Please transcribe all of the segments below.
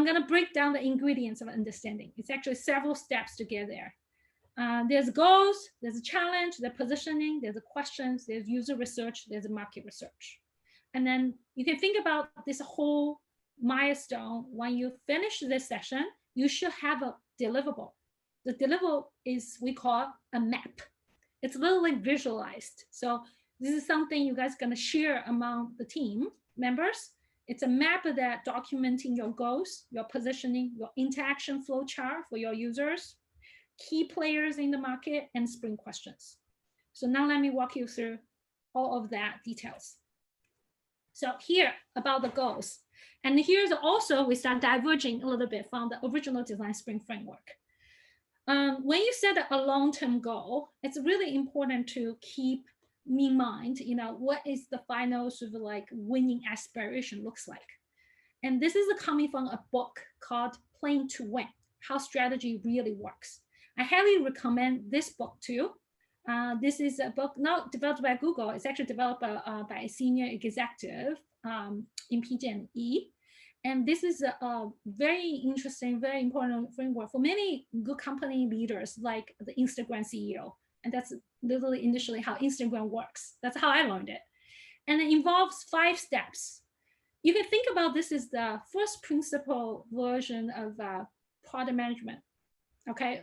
I'm going to break down the ingredients of understanding. It's actually several steps to get there. There's goals, there's a challenge, there's positioning, there's a questions, there's user research, there's a market research. And then you can think about this whole milestone. When you finish this session, you should have a deliverable. The deliverable is, we call a map. It's literally visualized. So this is something you guys are going to share among the team members. It's a map that documenting your goals, your positioning, your interaction flow chart for your users, key players in the market, and sprint questions. So now let me walk you through all of that details. So here about the goals. And here's also, we start diverging a little bit from the original design sprint framework. When you set a long-term goal, it's really important to keep in mind, what is the final sort of like winning aspiration looks like. And this is coming from a book called Playing to Win, How Strategy Really Works. I highly recommend this book too. This is a book not developed by Google. It's actually developed by a senior executive in PG&E. And this is a very interesting, very important framework for many good company leaders, like the Instagram CEO. And that's literally initially how Instagram works. That's how I learned it. And it involves 5 steps. You can think about this as the first principle version of product management. Okay,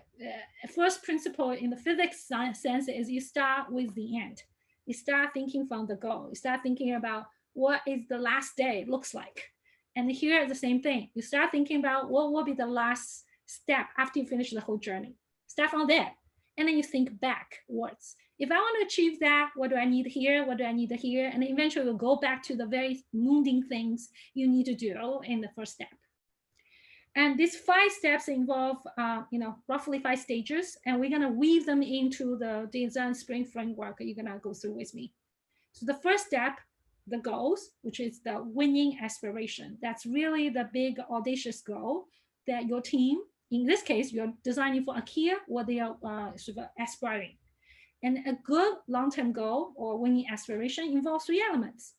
first principle in the physics sense is you start with the end. You start thinking from the goal. You start thinking about what is the last day looks like. And here the same thing. You start thinking about what will be the last step after you finish the whole journey. Start from there. And then you think backwards. If I want to achieve that, what do I need here? What do I need here? And eventually we'll go back to the very mundane things you need to do in the first step. And these 5 steps involve, roughly 5 stages, and we're going to weave them into the design sprint framework you're going to go through with me. So the first step, the goals, which is the winning aspiration. That's really the big audacious goal that your team, in this case, you're designing for Akia, what they are sort of aspiring. And a good long-term goal or winning aspiration involves 3 elements.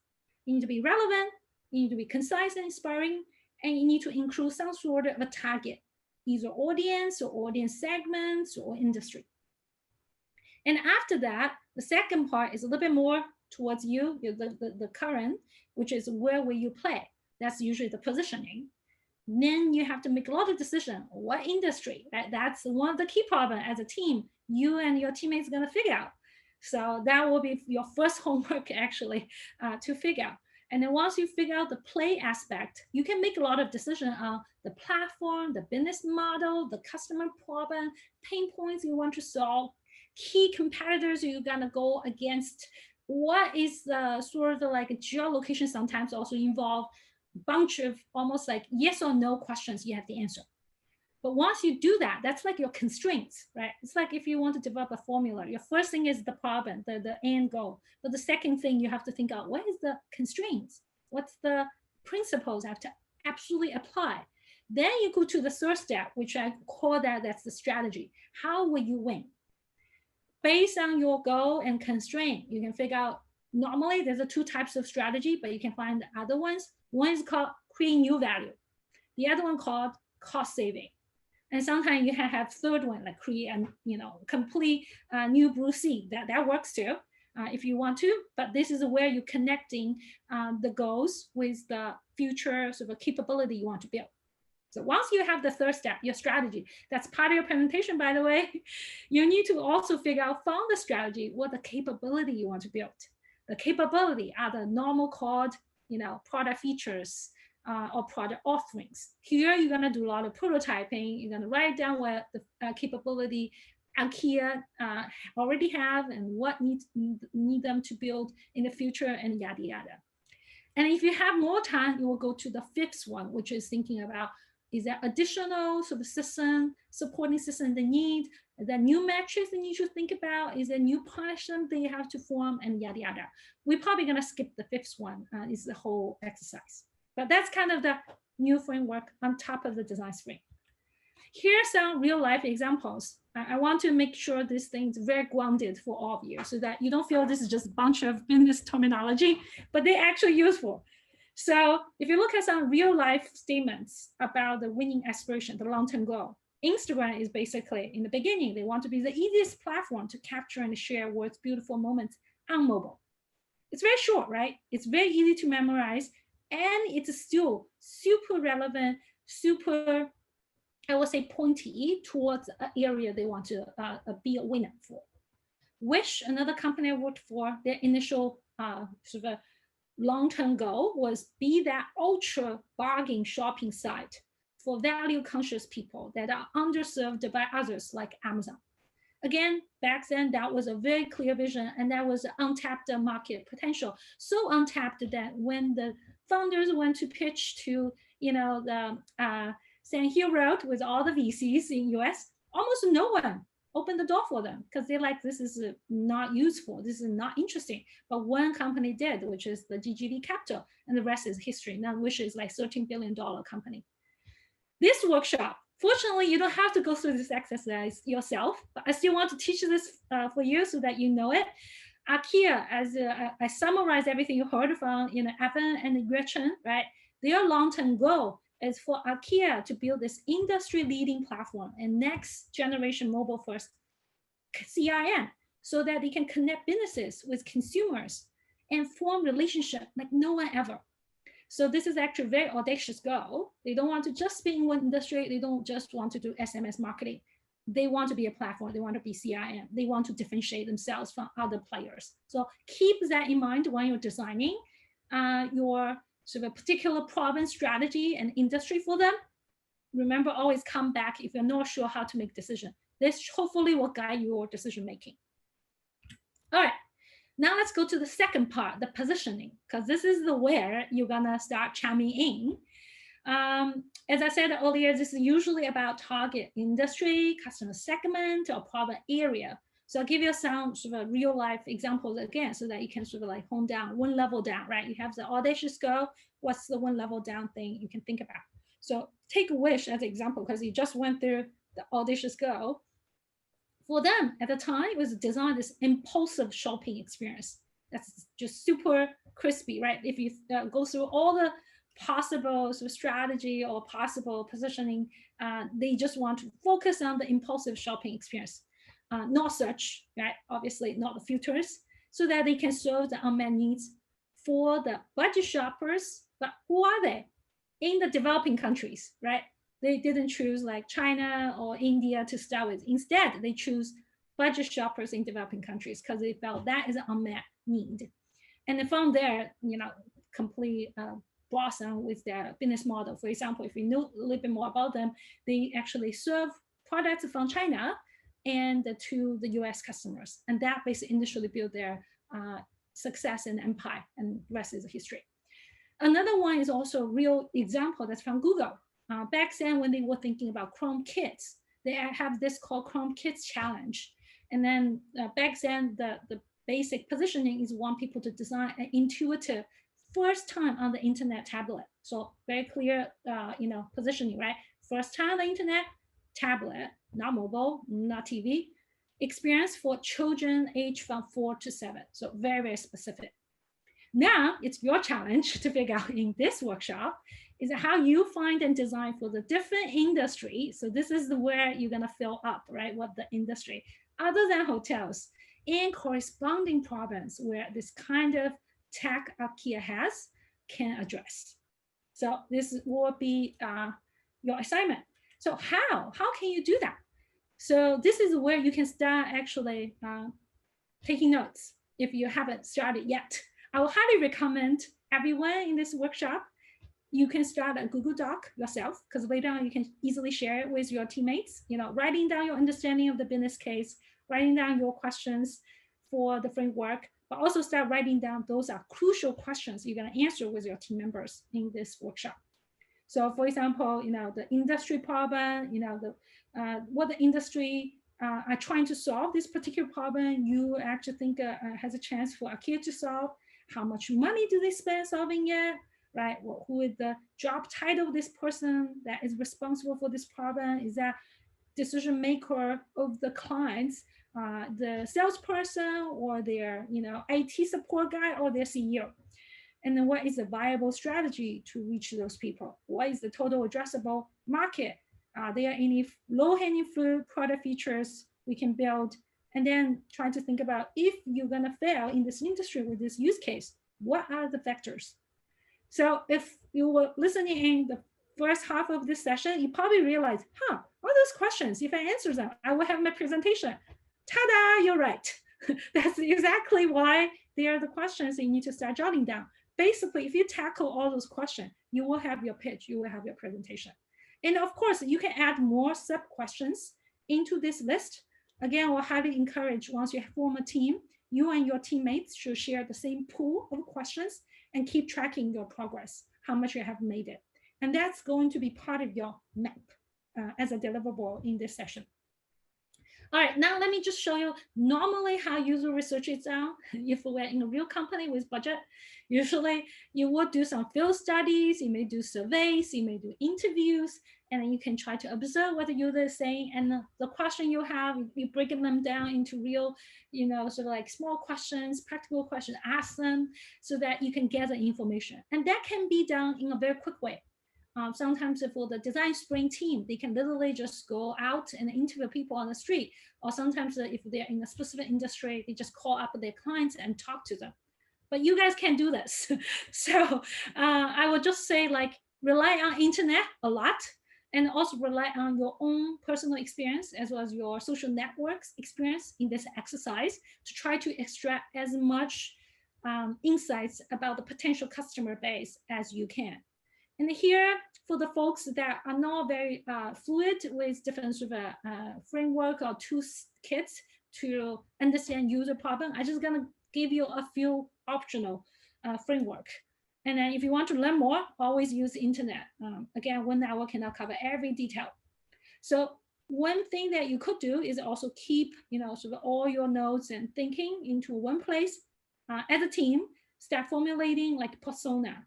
You need to be relevant, you need to be concise and inspiring, and you need to include some sort of a target, either audience or audience segments or industry. And after that, the second part is a little bit more towards you, the current, which is where will you play? That's usually the positioning. Then you have to make a lot of decisions. What industry? That's one of the key problems as a team. You and your teammates are going to figure out. So that will be your first homework actually to figure out. And then once you figure out the play aspect, you can make a lot of decisions on the platform, the business model, the customer problem, pain points you want to solve, key competitors you're going to go against. What is the sort of like geolocation sometimes also involve a bunch of almost like yes or no questions you have to answer. But once you do that, that's like your constraints, right? It's like if you want to develop a formula, your first thing is the problem, the end goal. But the second thing you have to think out, what is the constraints? What's the principles I have to absolutely apply? Then you go to the third step, which I call that's the strategy. How will you win? Based on your goal and constraint, you can figure out, normally there's 2 types of strategy, but you can find the other ones. One is called creating new value. The other one called cost saving. And sometimes you can have third one, like create a complete new blue sea. That works too, if you want to. But this is where you're connecting the goals with the future sort of capability you want to build. So once you have the third step, your strategy, that's part of your presentation, by the way, you need to also figure out from the strategy what the capability you want to build. The capability are the normal called, product features, or product offerings. Here, you're going to do a lot of prototyping. You're going to write down what the capability Akia already have and what need them to build in the future and yada, yada. And if you have more time, you will go to the 5th one, which is thinking about, is there additional sort of system, supporting system they need? Is there new metrics that you should think about? Is there new partnership that you have to form and yada, yada. We're probably going to skip the 5th one, is the whole exercise. But that's kind of the new framework on top of the design sprint. Here are some real life examples. I want to make sure this thing is very grounded for all of you so that you don't feel this is just a bunch of business terminology, but they're actually useful. So if you look at some real life statements about the winning aspiration, the long-term goal, Instagram is basically in the beginning, they want to be the easiest platform to capture and share world's beautiful moments on mobile. It's very short, right? It's very easy to memorize, and it's still super relevant, super, I would say, pointy towards an area they want to be a winner for. Wish, another company I worked for, their initial sort of long-term goal was be that ultra bargain shopping site for value-conscious people that are underserved by others like Amazon. Again, back then, that was a very clear vision, and that was untapped market potential. So untapped that when the founders went to pitch to, the San Hill Road with all the VCs in US, almost no one opened the door for them because they're like, this is not useful, this is not interesting. But one company did, which is the GGV Capital, and the rest is history. Now, which is like $13 billion company. This workshop, fortunately, you don't have to go through this exercise yourself, but I still want to teach this for you so that you know it. Akia, as I summarize everything you heard from Evan and Gretchen, right? Their long-term goal is for Akia to build this industry-leading platform and next generation mobile-first CRM so that they can connect businesses with consumers and form relationship like no one ever. So this is actually a very audacious goal. They don't want to just be in one industry. They don't just want to do SMS marketing. They want to be a platform. They want to be CRM. They want to differentiate themselves from other players. So keep that in mind when you're designing your sort of a particular problem strategy and industry for them. Remember, always come back if you're not sure how to make decision. This hopefully will guide your decision making. All right. Now let's go to the second part, the positioning, because this is the where you're gonna start chiming in. As I said earlier, this is usually about target industry, customer segment, or problem area. So I'll give you some sort of real life examples again, so that you can sort of like hone down one level down, right? You have the audacious goal. What's the one level down thing you can think about? So take Wish as an example, because you just went through the audacious goal. For them at the time, it was designed this impulsive shopping experience that's just super crispy, right? If you go through all the possible sort of strategy or possible positioning, they just want to focus on the impulsive shopping experience, not search, right? Obviously, not the filters, so that they can serve the unmet needs for the budget shoppers. But who are they? In the developing countries, right? They didn't choose like China or India to start with. Instead, they choose budget shoppers in developing countries because they felt that is an unmet need. And they found there, complete blossom with their business model. For example, if you know a little bit more about them, they actually serve products from China and to the US customers. And that basically initially built their success and empire, and the rest is history. Another one is also a real example that's from Google. Back then, when they were thinking about Chrome Kids, they have this called Chrome Kids Challenge. And then back then, the basic positioning is want people to design an intuitive first time on the internet tablet. So very clear, positioning, right? First time on the internet, tablet, not mobile, not TV, experience for children aged from 4 to 7. So very, very specific. Now it's your challenge to figure out in this workshop is how you find and design for the different industry. So this is where you're gonna fill up, right? What the industry, other than hotels, and corresponding problems where this kind of tech Akia has can address. So this will be your assignment. So how can you do that? So this is where you can start actually taking notes if you haven't started yet. I will highly recommend everyone in this workshop, you can start a Google Doc yourself, because later on you can easily share it with your teammates, writing down your understanding of the business case, writing down your questions for the framework, but also start writing down those are crucial questions you're going to answer with your team members in this workshop. So for example, the industry problem, what the industry are trying to solve this particular problem, you actually think has a chance for Akia to solve. How much money do they spend solving it, right? Well, who is the job title of this person that is responsible for this problem? Is that decision maker of the clients, the salesperson, or their IT support guy, or their CEO? And then what is the viable strategy to reach those people? What is the total addressable market? Are there any low-hanging fruit product features we can build? And then try to think about, if you're going to fail in this industry with this use case, what are the factors? So if you were listening in the first half of this session, you probably realize, all those questions, if I answer them, I will have my presentation. Ta-da, you're right. That's exactly why they are the questions that you need to start jotting down. Basically, if you tackle all those questions, you will have your pitch, you will have your presentation. And of course, you can add more sub questions into this list. Again, we'll highly encourage, once you form a team, you and your teammates should share the same pool of questions and keep tracking your progress, how much you have made it. And that's going to be part of your map as a deliverable in this session. All right, now let me just show you normally how user research is done. If we're in a real company with budget, usually you would do some field studies, you may do surveys, you may do interviews, and then you can try to observe what the user is saying. And the question you have, you break them down into real, sort of like small questions, practical questions, ask them so that you can gather information. And that can be done in a very quick way. Sometimes for the design sprint team, they can literally just go out and interview people on the street. Or sometimes if they're in a specific industry, they just call up their clients and talk to them. But you guys can do this. So I would just say, like, rely on internet a lot, and also rely on your own personal experience as well as your social networks experience in this exercise to try to extract as much insights about the potential customer base as you can. And here, for the folks that are not very fluid with different sort of framework or toolkits to understand user problem, I'm just gonna give you a few optional framework. And then if you want to learn more, always use the internet. Again, 1 hour cannot cover every detail. So one thing that you could do is also keep, sort of all your notes and thinking into one place. As a team, start formulating like persona.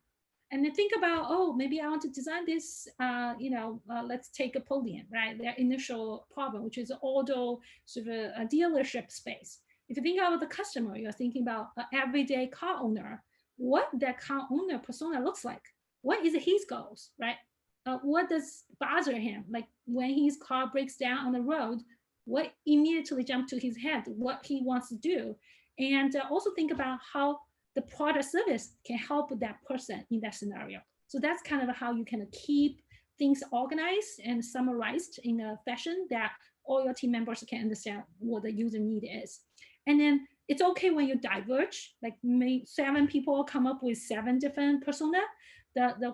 And then think about, maybe I want to design this, let's take a podium, right? Their initial problem, which is an auto sort of a dealership space. If you think about the customer, you're thinking about an everyday car owner, what that car owner persona looks like. What is his goals, right? What does bother him? Like when his car breaks down on the road, what immediately jumps to his head, what he wants to do. And also think about how the product service can help that person in that scenario. So that's kind of how you can keep things organized and summarized in a fashion that all your team members can understand what the user need is. And then it's okay when you diverge, like 7 people come up with 7 different persona. The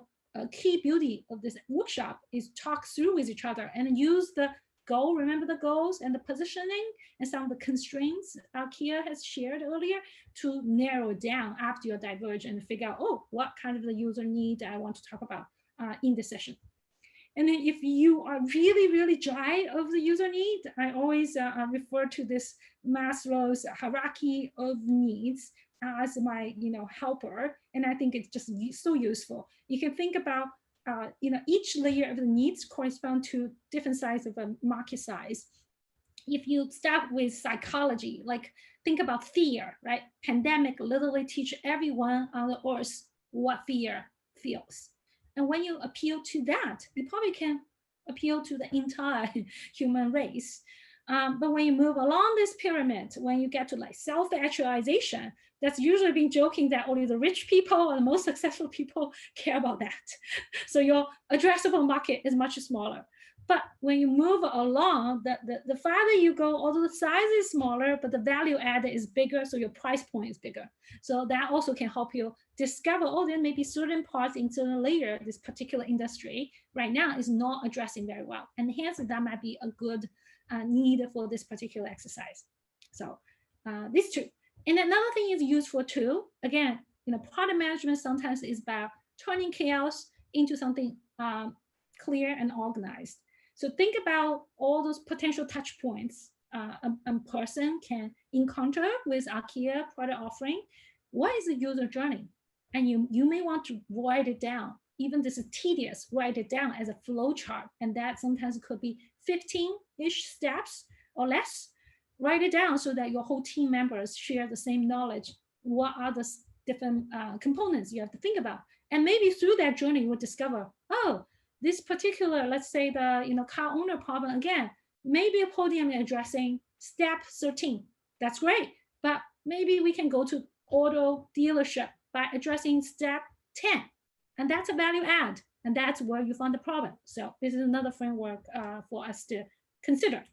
key beauty of this workshop is talk through with each other and use the goal, remember the goals and the positioning and some of the constraints Akia has shared earlier to narrow down after you diverge and figure out, what kind of the user need I want to talk about in this session. And then if you are really, really dry of the user need, I always refer to this Maslow's hierarchy of needs as my, helper. And I think it's just so useful. You can think about each layer of the needs correspond to different size of a market size. If you start with psychology, like think about fear, right? Pandemic literally teach everyone on the earth what fear feels. And when you appeal to that, you probably can appeal to the entire human race. But when you move along this pyramid, when you get to like self-actualization, that's usually been joking that only the rich people or the most successful people care about that. So your addressable market is much smaller. But when you move along, the farther you go, although the size is smaller, but the value added is bigger, so your price point is bigger. So that also can help you discover, there may be certain parts in certain layer this particular industry right now is not addressing very well. And hence that might be a good need for this particular exercise. So these two. And another thing is useful too. Again, product management sometimes is about turning chaos into something clear and organized. So think about all those potential touch points a person can encounter with Akia product offering. What is the user journey? And you may want to write it down. Even this is tedious, write it down as a flow chart. And that sometimes could be 15-ish steps or less. Write it down so that your whole team members share the same knowledge. What are the different components you have to think about. And maybe through that journey, you will discover, oh, this particular, let's say the car owner problem, again, maybe a podium addressing step 13. That's great. But maybe we can go to auto dealership by addressing step 10. And that's a value add. And that's where you found the problem. So this is another framework for us to consider.